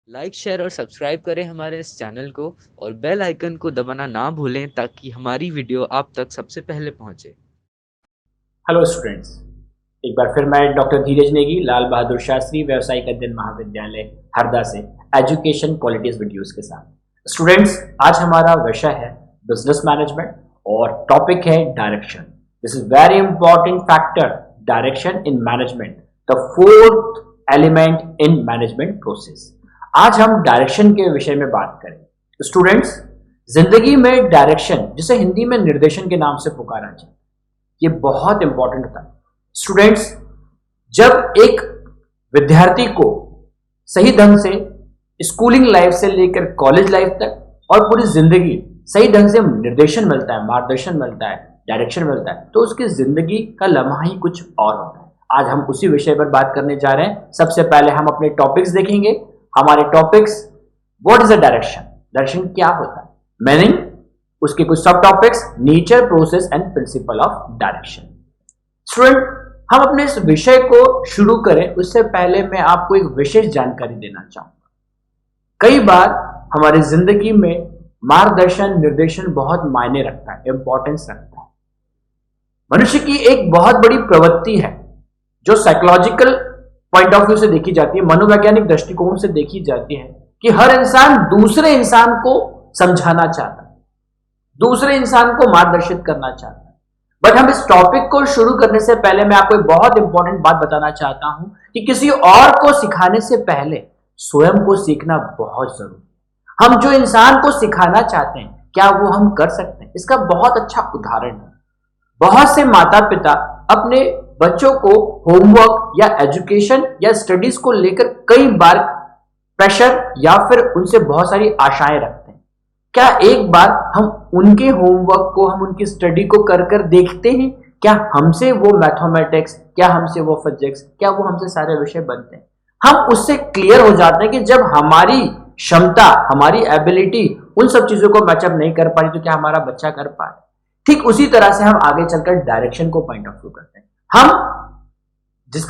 Like share और subscribe करें हमारे इस चैनल को और बेल आइकन को दबाना ना भूलें ताकि हमारी वीडियो आप तक सबसे पहले पहुंचे। हेलो स्टूडेंट्स, एक बार फिर मैं डॉक्टर धीरज नेगी, लाल बहादुर शास्त्री व्यावसायिक अध्ययन महाविद्यालय हरदा से एजुकेशन क्वालिटीज वीडियोस के साथ। स्टूडेंट्स, आज हमारा विषय है बिजनेस मैनेजमेंट और टॉपिक है direction. This is very important factor, direction in management, the fourth element in management process. आज हम डायरेक्शन के विषय में बात करें। स्टूडेंट्स, जिंदगी में डायरेक्शन, जिसे हिंदी में निर्देशन के नाम से पुकारा जाए, ये बहुत इंपॉर्टेंट होता है। स्टूडेंट्स, जब एक विद्यार्थी को सही ढंग से स्कूलिंग लाइफ से लेकर कॉलेज लाइफ तक और पूरी जिंदगी सही ढंग से निर्देशन मिलता है, मार्गदर्शन मिलता है, डायरेक्शन मिलता है, तो उसकी जिंदगी का लम्हा ही कुछ और होता है। आज हम उसी विषय पर बात करने जा रहे हैं। सबसे पहले हम अपने टॉपिक्स देखेंगे। हमारे topics, what is a direction, direction क्या होता है, मीनिंग, उसके कुछ सब topics, nature, process and principle of direction. Student, हम अपने इस विषय को शुरू करें उससे पहले मैं आपको एक विशेष जानकारी देना चाहूंगा। कई बार हमारी जिंदगी में मार्गदर्शन, निर्देशन बहुत मायने रखता है, इंपॉर्टेंस रखता है। मनुष्य की एक बहुत बड़ी प्रवृत्ति है जो साइकोलॉजिकल पॉइंट ऑफ व्यू से देखी जाती है, मनोवैज्ञानिक दृष्टिकोण से देखी जाती है कि हर इंसान दूसरे इंसान को समझाना चाहता है, दूसरे इंसान को मार्गदर्शित करना चाहता है। बट हम इस टॉपिक को शुरू करने से पहले मैं आपको एक बहुत इंपॉर्टेंट बात बताना चाहता हूं कि किसी और को सिखाने से पहले स्वयं को सीखना बहुत जरूरी है। हम जो इंसान को सिखाना चाहते हैं, क्या वो हम कर सकते हैं? इसका बहुत अच्छा उदाहरण है। बहुत से माता पिता अपने बच्चों को होमवर्क या एजुकेशन या स्टडीज को लेकर कई बार प्रेशर या फिर उनसे बहुत सारी आशाएं रखते हैं। क्या एक बार हम उनके होमवर्क को, हम उनकी स्टडी को कर कर देखते हैं? क्या हमसे वो मैथमेटिक्स, क्या हमसे वो फिजिक्स, क्या वो हमसे सारे विषय बनते हैं? हम उससे क्लियर हो जाते हैं कि जब हमारी क्षमता, हमारी एबिलिटी उन सब चीजों को मैचअप नहीं कर पा रही तो क्या हमारा बच्चा कर पा रहा है? ठीक उसी तरह से हम आगे चलकर डायरेक्शन को पॉइंट ऑफ व्यू करते हैं। हम जिस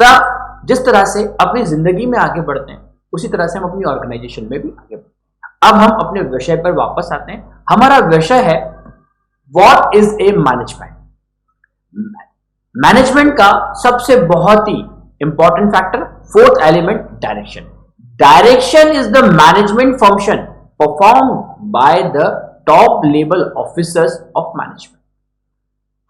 तरह से अपनी जिंदगी में आगे बढ़ते हैं, उसी तरह से हम अपनी ऑर्गेनाइजेशन में भी आगे बढ़ते हैं। अब हम अपने विषय पर वापस आते हैं। हमारा विषय है what is a management. Management का सबसे बहुत ही important factor, fourth element, direction. Direction is the management function perform by the top level officers of management.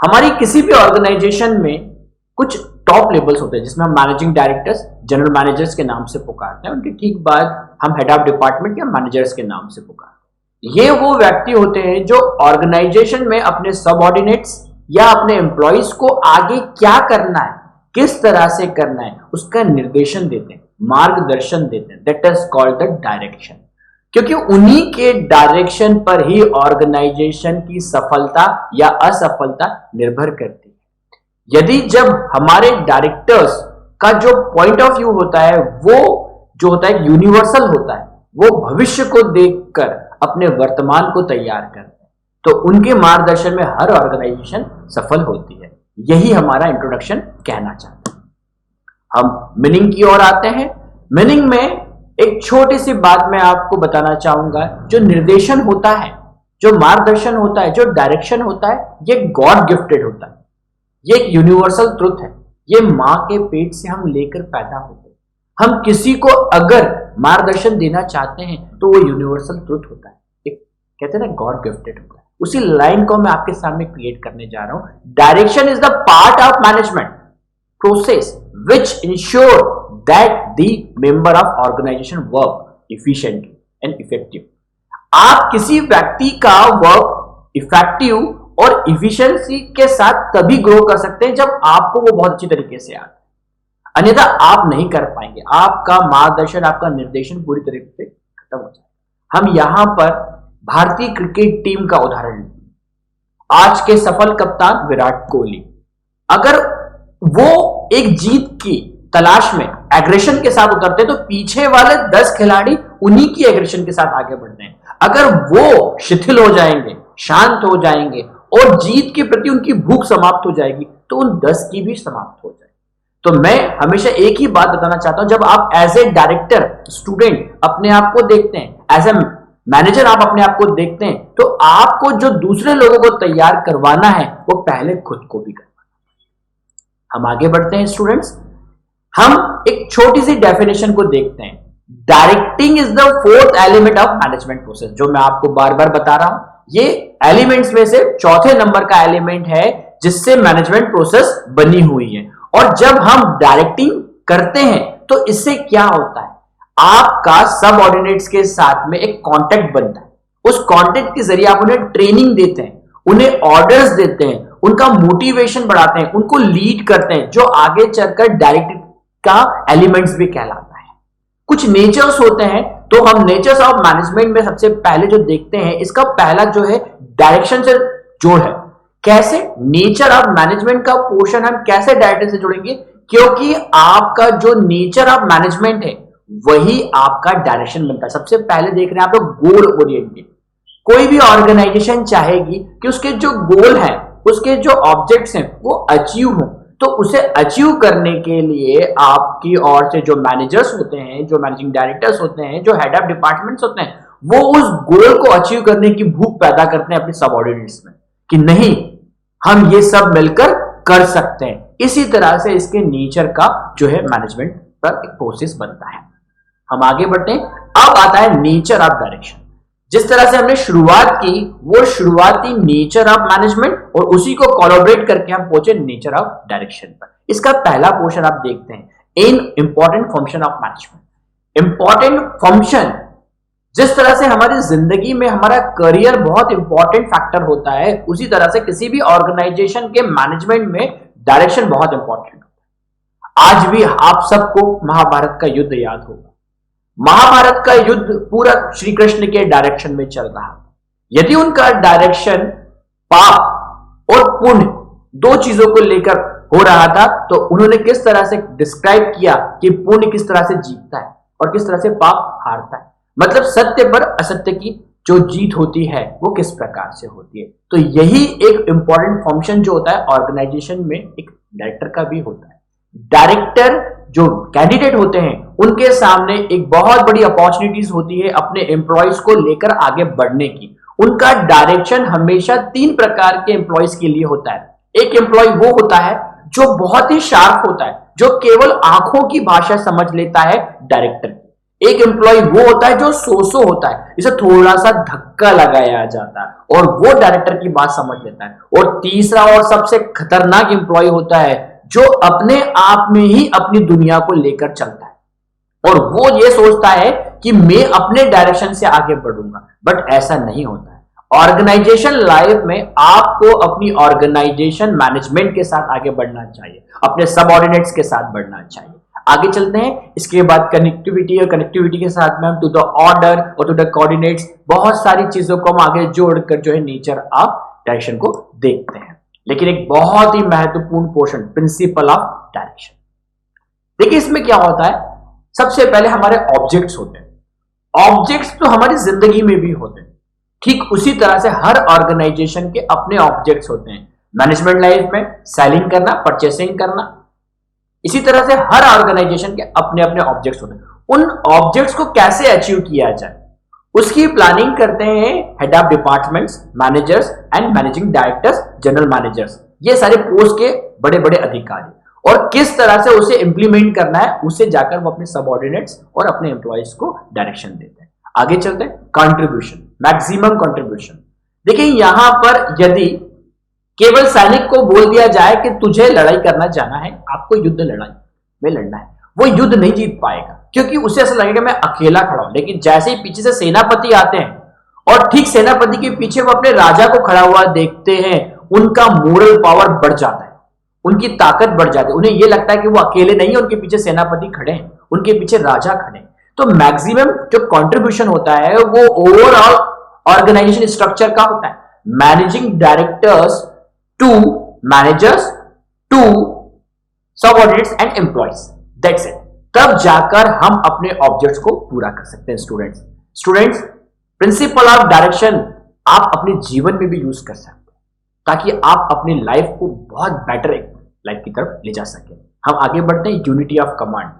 हमारी किसी भी ऑर्गेनाइजेशन में कुछ टॉप लेवल्स होते हैं जिसमें हम मैनेजिंग डायरेक्टर्स, जनरल मैनेजर्स के नाम से पुकारते हैं। उनके ठीक बाद हम हेड ऑफ डिपार्टमेंट या मैनेजर्स के नाम से पुकारते हैं। ये वो व्यक्ति होते हैं जो ऑर्गेनाइजेशन में अपने सबऑर्डिनेट्स या अपने एम्प्लॉइज को आगे क्या करना है, किस तरह से करना है, उसका निर्देशन देते हैं, मार्गदर्शन देते हैं। That is called the direction. क्योंकि उन्हीं के डायरेक्शन पर ही ऑर्गेनाइजेशन की सफलता या असफलता निर्भर करती है। यदि जब हमारे डायरेक्टर्स का जो पॉइंट ऑफ व्यू होता है वो जो होता है यूनिवर्सल होता है, वो भविष्य को देखकर अपने वर्तमान को तैयार करते हैं, तो उनके मार्गदर्शन में हर ऑर्गेनाइजेशन सफल होती है। यही हमारा इंट्रोडक्शन कहना चाहते हैं। हम मीनिंग की ओर आते हैं। मीनिंग में एक छोटी सी बात मैं आपको बताना चाहूंगा। जो निर्देशन होता है, जो मार्गदर्शन होता है, जो डायरेक्शन होता है, ये गॉड गिफ्टेड होता है। ये एक यूनिवर्सल ट्रुथ है। ये मां के पेट से हम लेकर पैदा होते हैं। हम किसी को अगर मार्गदर्शन देना चाहते हैं तो वो यूनिवर्सल ट्रुथ होता है, एक कहते हैं ना गॉड गिफ्टेड होता है। उसी लाइन को मैं आपके सामने क्रिएट करने जा रहा हूं। Direction is the part of management process which ensure that the member of organization work efficiently and effective. आप किसी व्यक्ति का वर्क इफेक्टिव और इफिशिएंसी के साथ तभी ग्रो कर सकते हैं जब आपको वो बहुत अच्छी तरीके से आता है, अन्यथा आप नहीं कर पाएंगे। आपका मार्गदर्शन, आपका निर्देशन पूरी तरीके से खत्म हो जाएगा। हम यहां पर भारतीय क्रिकेट टीम का उदाहरण लेंगे। आज के सफल कप्तान विराट कोहली, अगर वो एक जीत की तलाश में एग्रेशन के साथ उतरते तो पीछे वाले 10 खिलाड़ी उन्हीं की एग्रेशन के साथ आगे बढ़ते हैं। अगर वो शिथिल हो जाएंगे, शांत हो जाएंगे और जीत के प्रति उनकी भूख समाप्त हो जाएगी तो उन 10 की भी समाप्त हो जाएगी। तो मैं हमेशा एक ही बात बताना चाहता हूं, जब आप एज ए डायरेक्टर स्टूडेंट अपने आप को देखते हैं, एज ए मैनेजर आप अपने आप को देखते हैं, तो आपको जो दूसरे लोगों को तैयार करवाना है वो पहले खुद को भी करवाना। हम आगे बढ़ते हैं स्टूडेंट्स, हम एक छोटी सी डेफिनेशन को देखते हैं। Directing is the fourth element of management process. जो मैं आपको बार बार बता रहा हूं, ये एलिमेंट्स में से चौथे नंबर का एलिमेंट है जिससे मैनेजमेंट प्रोसेस बनी हुई है। और जब हम डायरेक्टिंग करते हैं तो इससे क्या होता है, आपका सबऑर्डिनेट्स के साथ में एक कांटेक्ट बनता है। उस कांटेक्ट के जरिए आप उन्हें ट्रेनिंग देते हैं, उन्हें ऑर्डर्स देते हैं, उनका मोटिवेशन बढ़ाते हैं, उनको लीड करते हैं, जो आगे चलकर डायरेक्टिव का एलिमेंट्स भी कहलाता है। कुछ नेचर्स होते हैं, तो हम नेचर्स ऑफ मैनेजमेंट में सबसे पहले जो देखते हैं, इसका पहला जो है डायरेक्शन से जोड़ है। कैसे नेचर ऑफ मैनेजमेंट का पोर्शन हम कैसे डायरेक्टर से जोड़ेंगे, क्योंकि आपका जो नेचर ऑफ मैनेजमेंट है वही आपका डायरेक्शन बनता है। सबसे पहले देख रहे हैं आप लोग गोल ओरिएंटेड। कोई भी ऑर्गेनाइजेशन चाहेगी कि उसके जो गोल है, उसके जो ऑब्जेक्ट्स हैं वो अचीव हो, तो उसे अचीव करने के लिए आपकी ओर से जो मैनेजर्स होते हैं, जो मैनेजिंग डायरेक्टर्स होते हैं, जो हेड ऑफ डिपार्टमेंट्स होते हैं, वो उस गोल को अचीव करने की भूख पैदा करते हैं अपने सबऑर्डिनेट्स में कि नहीं, हम ये सब मिलकर कर सकते हैं। इसी तरह से इसके नेचर का जो है मैनेजमेंट पर एक प्रोसेस बनता है। हम आगे बढ़ते हैं, अब आता है नेचर ऑफ डायरेक्शन। जिस तरह से हमने शुरुआत की, वो शुरुआती नेचर ऑफ मैनेजमेंट और उसी को कोलैबोरेट करके हम पहुंचे नेचर ऑफ डायरेक्शन पर। इसका पहला पोर्शन आप देखते हैं, इन important function of management. Important function, जिस तरह से हमारी जिंदगी में हमारा करियर बहुत इंपॉर्टेंट फैक्टर होता है, उसी तरह से किसी भी ऑर्गेनाइजेशन के मैनेजमेंट में डायरेक्शन बहुत इंपॉर्टेंट होता है। आज भी आप सबको महाभारत का युद्ध याद होगा। महाभारत का युद्ध पूरा श्री कृष्ण के डायरेक्शन में चल रहा था। यदि उनका डायरेक्शन पाप और पुण्य दो चीजों को लेकर हो रहा था, तो उन्होंने किस तरह से डिस्क्राइब किया कि पुण्य किस तरह से जीतता है और किस तरह से पाप हारता है। मतलब सत्य पर असत्य की जो जीत होती है वो किस प्रकार से होती है। तो यही एक इंपॉर्टेंट फंक्शन जो होता है ऑर्गेनाइजेशन में एक डायरेक्टर का भी होता है। डायरेक्टर जो कैंडिडेट होते हैं उनके सामने एक बहुत बड़ी अपॉर्चुनिटीज होती है अपने एम्प्लॉयज को लेकर आगे बढ़ने की। उनका डायरेक्शन हमेशा 3 प्रकार के एम्प्लॉयज के लिए होता है। एक एम्प्लॉय वो होता है जो बहुत ही शार्प होता है, जो केवल आंखों की भाषा समझ लेता है डायरेक्टर की। एक एम्प्लॉय वो होता है जो सोसो होता है, जिसे थोड़ा सा धक्का लगाया जाता है और वो डायरेक्टर की बात समझ लेता है। और तीसरा और सबसे खतरनाक एम्प्लॉय होता है जो अपने आप में ही अपनी दुनिया को लेकर चलता है और वो ये सोचता है कि मैं अपने डायरेक्शन से आगे बढ़ूंगा, बट ऐसा नहीं होता है। ऑर्गेनाइजेशन लाइफ में आपको अपनी ऑर्गेनाइजेशन मैनेजमेंट के साथ आगे बढ़ना चाहिए, अपने सबऑर्डिनेट्स के साथ बढ़ना चाहिए। आगे चलते हैं, इसके बाद कनेक्टिविटी, और कनेक्टिविटी के साथ में हम टू द ऑर्डर और टू द कोऑर्डिनेट्स बहुत सारी चीजों को हम आगे जोड़कर जो है नेचर ऑफ डायरेक्शन को देखते हैं। लेकिन एक बहुत ही महत्वपूर्ण पोर्शन, प्रिंसिपल ऑफ डायरेक्शन। देखिए इसमें क्या होता है, सबसे पहले हमारे ऑब्जेक्ट्स होते हैं। ऑब्जेक्ट्स तो हमारी जिंदगी में भी होते हैं, ठीक उसी तरह से हर ऑर्गेनाइजेशन के अपने ऑब्जेक्ट्स होते हैं। मैनेजमेंट लाइफ में सेलिंग करना, परचेसिंग करना, इसी तरह से हर ऑर्गेनाइजेशन के अपने अपने ऑब्जेक्ट्स होते हैं। उन ऑब्जेक्ट्स को कैसे अचीव किया जाए उसकी प्लानिंग करते हैं head of departments, managers and managing directors, general managers, ये सारे पोस्ट के बड़े बड़े अधिकारी। और किस तरह से उसे इंप्लीमेंट करना है उसे जाकर वो अपने सबऑर्डिनेट्स और अपने एम्प्लॉयज को डायरेक्शन देते हैं। आगे चलते हैं, कंट्रीब्यूशन, मैक्सिमम कंट्रीब्यूशन। देखिए यहां पर यदि केवल सैनिक को बोल दिया जाए कि तुझे लड़ाई करना जाना है, आपको युद्ध लड़ाई में लड़ना है, वो युद्ध नहीं जीत पाएगा क्योंकि उसे ऐसा लगेगा मैं अकेला खड़ा हूं। लेकिन जैसे ही पीछे से सेनापति आते हैं और ठीक सेनापति के पीछे वो अपने राजा को खड़ा हुआ देखते हैं, उनका मोरल पावर बढ़ जाता है, उनकी ताकत बढ़ जाती है। उन्हें यह लगता है कि वो अकेले नहीं है, उनके पीछे सेनापति खड़े हैं, उनके पीछे राजा खड़े हैं। तो मैक्सिमम जो कंट्रीब्यूशन होता है वो ओवरऑल ऑर्गेनाइजेशन स्ट्रक्चर का होता है। Managing directors to managers to subordinates and employees, that's it. तब जाकर हम अपने ऑब्जेक्ट्स को पूरा कर सकते हैं। स्टूडेंट्स प्रिंसिपल ऑफ डायरेक्शन आप अपने जीवन में भी यूज कर सकते हैं। ताकि आप अपनी लाइफ को बहुत बेटर लाइफ की तरफ ले जा सके। हम आगे बढ़ते हैं, यूनिटी ऑफ कमांड,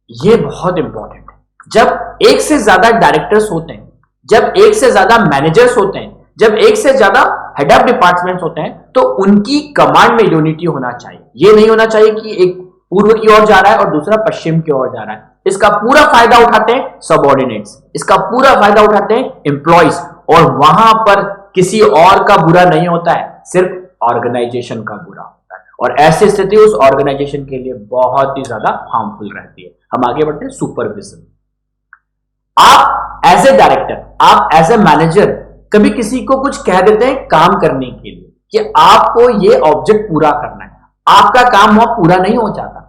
ये बहुत इंपॉर्टेंट है। जब एक से ज्यादा डायरेक्टर्स होते हैं, जब एक से ज्यादा मैनेजर्स होते हैं, जब एक से ज्यादा हेड ऑफ डिपार्टमेंट्स होते हैं, तो उनकी कमांड में यूनिटी होना चाहिए। ये नहीं होना चाहिए कि एक पूर्व की ओर जा रहा है और दूसरा पश्चिम की ओर जा रहा है। इसका पूरा फायदा उठाते हैं सबऑर्डिनेट्स, इसका पूरा फायदा उठाते हैं एम्प्लॉइज, और वहां पर किसी और का बुरा नहीं होता है, सिर्फ ऑर्गेनाइजेशन का बुरा होता है, और ऐसी स्थिति उस ऑर्गेनाइजेशन के लिए बहुत ही ज्यादा हार्मफुल रहती है। हम आगे बढ़ते हैं, सुपरविजन। आप एज ए डायरेक्टर, आप एज ए मैनेजर कभी किसी को कुछ कह देते हैं काम करने के लिए कि आपको ये ऑब्जेक्ट पूरा करना है, आपका काम वहां पूरा नहीं हो जाता।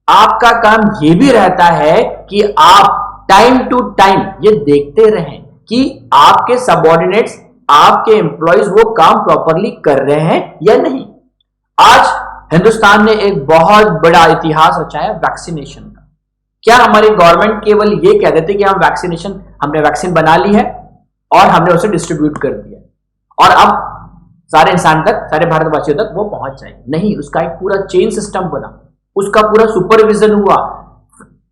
आपका काम यह भी रहता है कि आप टाइम टू टाइम ये देखते रहें कि आपके सबऑर्डिनेट्स, आपके एम्प्लॉइज वो काम प्रॉपरली कर रहे हैं या नहीं। आज हिंदुस्तान ने एक बहुत बड़ा इतिहास रचा है वैक्सीनेशन का। क्या हमारी गवर्नमेंट केवल ये कह देती कि हमने वैक्सीन बना ली है और हमने उसे डिस्ट्रीब्यूट कर दिया और अब सारे इंसान तक, सारे भारतवासियों तक वो पहुंच जाए? नहीं, उसका एक पूरा चेन सिस्टम बना, उसका पूरा सुपरविजन हुआ।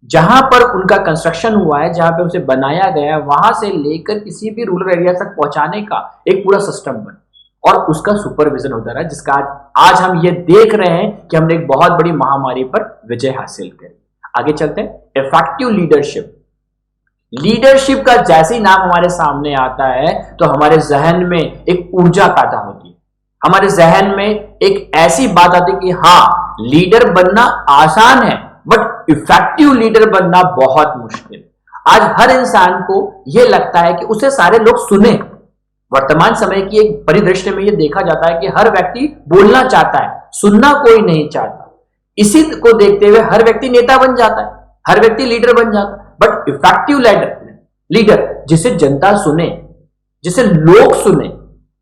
जहां पर उनका कंस्ट्रक्शन हुआ है, जहां पे उसे बनाया गया है, वहां से लेकर किसी भी रूरल एरिया तक पहुंचाने का एक पूरा सिस्टम बना और उसका सुपरविजन होता रहा, जिसका आज हम ये देख रहे हैं कि हमने एक बहुत बड़ी महामारी पर विजय हासिल करी। आगे चलते हैं, इफेक्टिव लीडरशिप। लीडरशिप का जैसे ही नाम हमारे सामने आता है तो हमारे जहन में एक ऊर्जा पैदा होती है, हमारे जहन में एक ऐसी बात आती है कि हाँ, लीडर बनना आसान है बट इफेक्टिव लीडर बनना बहुत मुश्किल। आज हर इंसान को यह लगता है कि उसे सारे लोग सुने। वर्तमान समय की एक परिदृश्य में यह देखा जाता है कि हर व्यक्ति बोलना चाहता है, सुनना कोई नहीं चाहता। इसी को देखते हुए हर व्यक्ति नेता बन जाता है, हर व्यक्ति लीडर बन जाता है। बट इफेक्टिव लीडर जिसे जनता सुने, जिसे लोग सुने।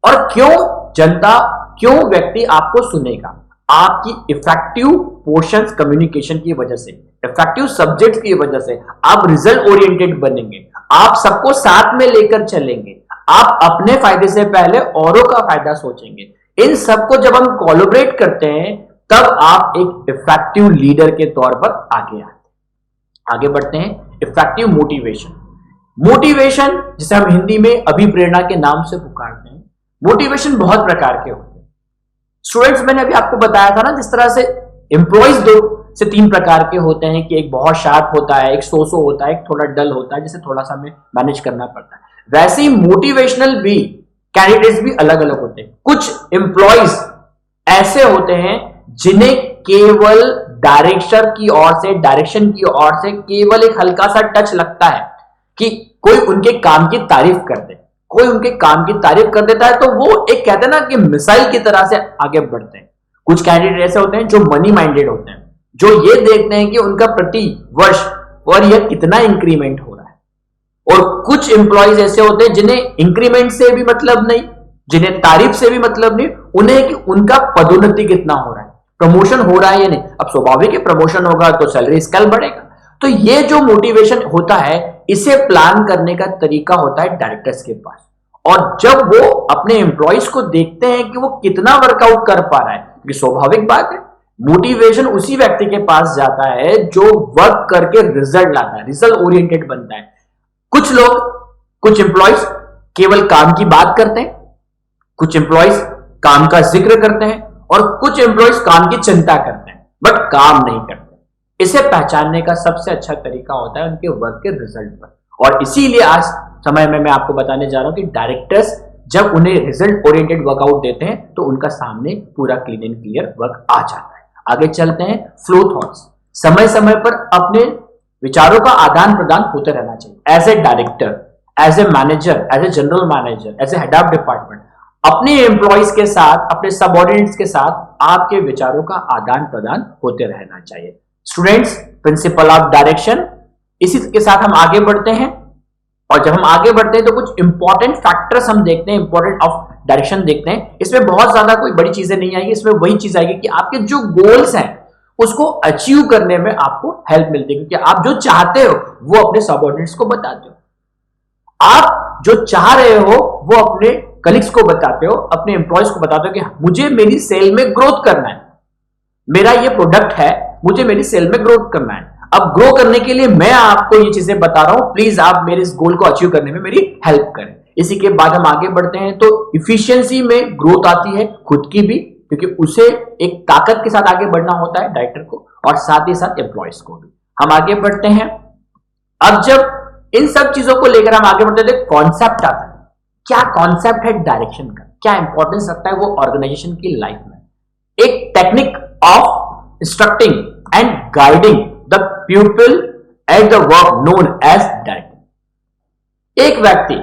और क्यों व्यक्ति आपको सुनेगा? आपकी इफेक्टिव पोर्शंस कम्युनिकेशन की वजह से, इफेक्टिव सब्जेक्ट की वजह से आप रिजल्ट ओरिएंटेड बनेंगे, आप सबको साथ में लेकर चलेंगे, आप अपने फायदे से पहले औरों का फायदा सोचेंगे। इन सबको जब हम कोलैबोरेट करते हैं तब आप एक इफेक्टिव लीडर के तौर पर आगे आते हैं। आगे बढ़ते हैं, इफेक्टिव मोटिवेशन। मोटिवेशन जिसे हम हिंदी में अभिप्रेरणा के नाम से पुकारते हैं। मोटिवेशन बहुत प्रकार के होते हैं स्टूडेंट्स। मैंने अभी आपको बताया था ना, जिस तरह से एम्प्लॉइज 2 से 3 प्रकार के होते हैं कि एक बहुत शार्प होता है, एक सो होता है, एक थोड़ा डल होता है, जिसे थोड़ा सा हमें मैनेज करना पड़ता है। वैसे ही मोटिवेशनल भी कैंडिडेट्स भी अलग अलग होते हैं। कुछ एम्प्लॉइज ऐसे होते हैं जिन्हें केवल डायरेक्शन की ओर से केवल एक हल्का सा टच लगता है कि कोई उनके काम की तारीफ कर दे, कोई उनके काम की तारीफ कर देता है तो वो एक कहते हैं ना कि मिसाइल की तरह से आगे बढ़ते हैं। कुछ कैंडिडेट ऐसे होते हैं जो मनी माइंडेड होते हैं, जो ये देखते हैं कि उनका प्रति वर्ष और यह कितना इंक्रीमेंट हो रहा है। और कुछ एम्प्लॉइज ऐसे होते हैं जिन्हें इंक्रीमेंट से भी मतलब नहीं, जिन्हें तारीफ से भी मतलब नहीं, उन्हें कि उनका पदोन्नति कितना हो रहा है, प्रमोशन हो रहा है या नहीं। अब स्वाभाविक है, प्रमोशन होगा तो सैलरी स्केल बढ़ेगा। तो ये जो मोटिवेशन होता है, इसे प्लान करने का तरीका होता है डायरेक्टर्स के पास। और जब वो अपने एम्प्लॉइज को देखते हैं कि वो कितना वर्कआउट कर पा रहा है, ये स्वाभाविक बात है, मोटिवेशन उसी व्यक्ति के पास जाता है जो वर्क करके रिजल्ट लाता है, रिजल्ट ओरिएंटेड बनता है। कुछ एम्प्लॉइज केवल काम की बात करते हैं, कुछ एम्प्लॉइज काम का जिक्र करते हैं और कुछ एम्प्लॉइज काम की चिंता करते हैं बट काम नहीं करते। इसे पहचानने का सबसे अच्छा तरीका होता है उनके वर्क के रिजल्ट पर। और इसीलिए आज समय में मैं आपको बताने जा रहा हूं कि डायरेक्टर्स जब उन्हें रिजल्ट ओरिएंटेड वर्कआउट देते हैं तो उनका सामने पूरा क्लीन एंड क्लियर वर्क आ जाता है। आगे चलते हैं, फ्लो थॉट्स। समय समय पर अपने विचारों का आदान प्रदान होते रहना चाहिए। As a director, as a manager, as a general manager, as a head of department, अपने एम्प्लॉइज के साथ, अपने सबऑर्डिनेट्स के साथ आपके विचारों का आदान प्रदान होते रहना चाहिए। स्टूडेंट्स, प्रिंसिपल ऑफ डायरेक्शन, इसी के साथ हम आगे बढ़ते हैं। और जब हम आगे बढ़ते हैं तो कुछ इंपॉर्टेंट फैक्टर्स हम देखते हैं, इंपॉर्टेंट ऑफ डायरेक्शन देखते हैं। इसमें बहुत ज्यादा कोई बड़ी चीजें नहीं आएगी, इसमें वही चीज आएगी कि आपके जो गोल्स हैं उसको अचीव करने में आपको हेल्प मिलती है, क्योंकि आप जो चाहते हो वो अपने सबऑर्डिनेट्स को बताते हो। आप जो चाह रहे हो वो अपने कलीग्स को बताते हो, अपने एम्प्लॉयज को बताते हो कि मुझे मेरी सेल में ग्रोथ करना है, मेरा ये प्रोडक्ट है, मुझे मेरी सेल में ग्रोथ करना है। अब ग्रो करने के लिए मैं आपको ये चीजें बता रहा हूं, प्लीज आप मेरे इस गोल को अचीव करने में मेरी हेल्प करें। इसी के बाद हम आगे बढ़ते हैं, तो इफिशियंसी में ग्रोथ आती है खुद की भी, क्योंकि उसे एक ताकत के साथ आगे बढ़ना होता है डायरेक्टर को, और साथ ही साथ एम्प्लॉयज को भी। हम आगे बढ़ते हैं। अब जब इन सब चीजों को लेकर हम आगे बढ़ते हैं, कॉन्सेप्ट आता है। क्या कॉन्सेप्ट है डायरेक्शन का, क्या इंपॉर्टेंस रखता है वो ऑर्गेनाइजेशन की लाइफ में। एक technique of instructing and guiding the people at the work known as directing. एक व्यक्ति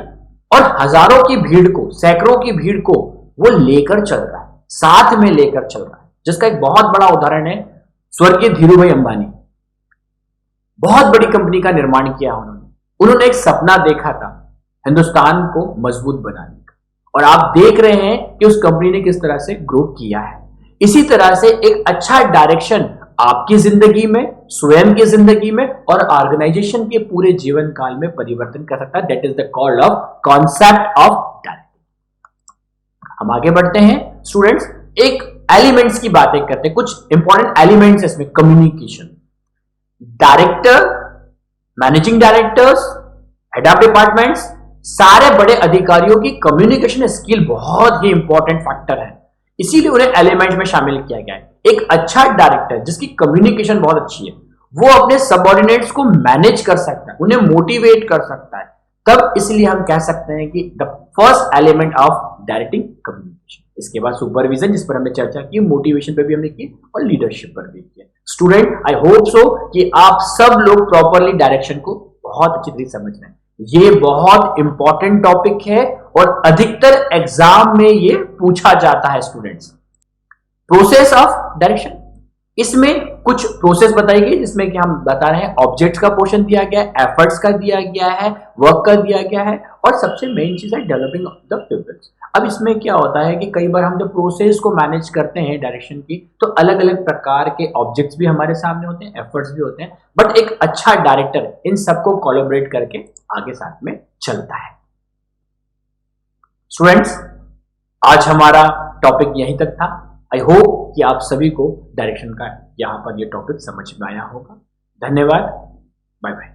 और हजारों की भीड़ को, सैकड़ों की भीड़ को वो लेकर चल रहा है, साथ में लेकर चल रहा है, जिसका एक बहुत बड़ा उदाहरण है स्वर्गीय धीरूभाई अंबानी। बहुत बड़ी कंपनी का निर्माण किया उन्होंने एक सपना देखा था हिंदुस्तान को मजबूत बनाने का, और आप देख रहे हैं कि उस कंपनी ने किस तरह से ग्रो किया है। इसी तरह से एक अच्छा डायरेक्शन आपकी जिंदगी में, स्वयं की जिंदगी में और ऑर्गेनाइजेशन के पूरे जीवन काल में परिवर्तन कर सकता है। That is the called off concept of directing. हम आगे बढ़ते हैं स्टूडेंट्स, एक एलिमेंट्स की बातें करते हैं, कुछ इंपॉर्टेंट एलिमेंट्स इसमें। Communication, director, managing directors, head of departments, सारे बड़े अधिकारियों की कम्युनिकेशन स्किल बहुत ही इंपॉर्टेंट फैक्टर है, इसीलिए उन्हें एलिमेंट में शामिल किया गया है। एक अच्छा डायरेक्टर जिसकी कम्युनिकेशन बहुत अच्छी है, वो अपने सबऑर्डिनेट्स को मैनेज कर सकता है, उन्हें मोटिवेट कर सकता है। तब इसलिए हम कह सकते हैं कि the first element of directing communication. इसके बाद सुपरविजन, जिस पर हमने चर्चा की, मोटिवेशन पर भी हमने की और लीडरशिप पर भी किया। स्टूडेंट, आई होप सो कि आप सब लोग प्रॉपरली डायरेक्शन को बहुत अच्छी तरीके से समझ रहे हैं। ये बहुत इंपॉर्टेंट टॉपिक है और अधिकतर एग्जाम में ये पूछा जाता है स्टूडेंट्स। प्रोसेस ऑफ डायरेक्शन, इसमें कुछ प्रोसेस बताई गई, जिसमें कि हम बता रहे हैं ऑब्जेक्ट्स का पोर्शन दिया गया है, एफर्ट्स का दिया गया है, वर्क का दिया गया है, और सबसे मेन चीज है डेवलपिंग द पीपल्स। अब इसमें क्या होता है कि कई बार हम जब प्रोसेस को मैनेज करते हैं डायरेक्शन की, तो अलग अलग प्रकार के ऑब्जेक्ट्स भी हमारे सामने होते हैं, एफर्ट्स भी होते हैं, बट एक अच्छा डायरेक्टर इन सबको कोलैबोरेट करके आगे साथ में चलता है। स्टूडेंट्स, आज हमारा टॉपिक यहीं तक था। आई होप कि आप सभी को डायरेक्शन का यहां पर ये टॉपिक समझ में आया होगा। धन्यवाद, बाय बाय।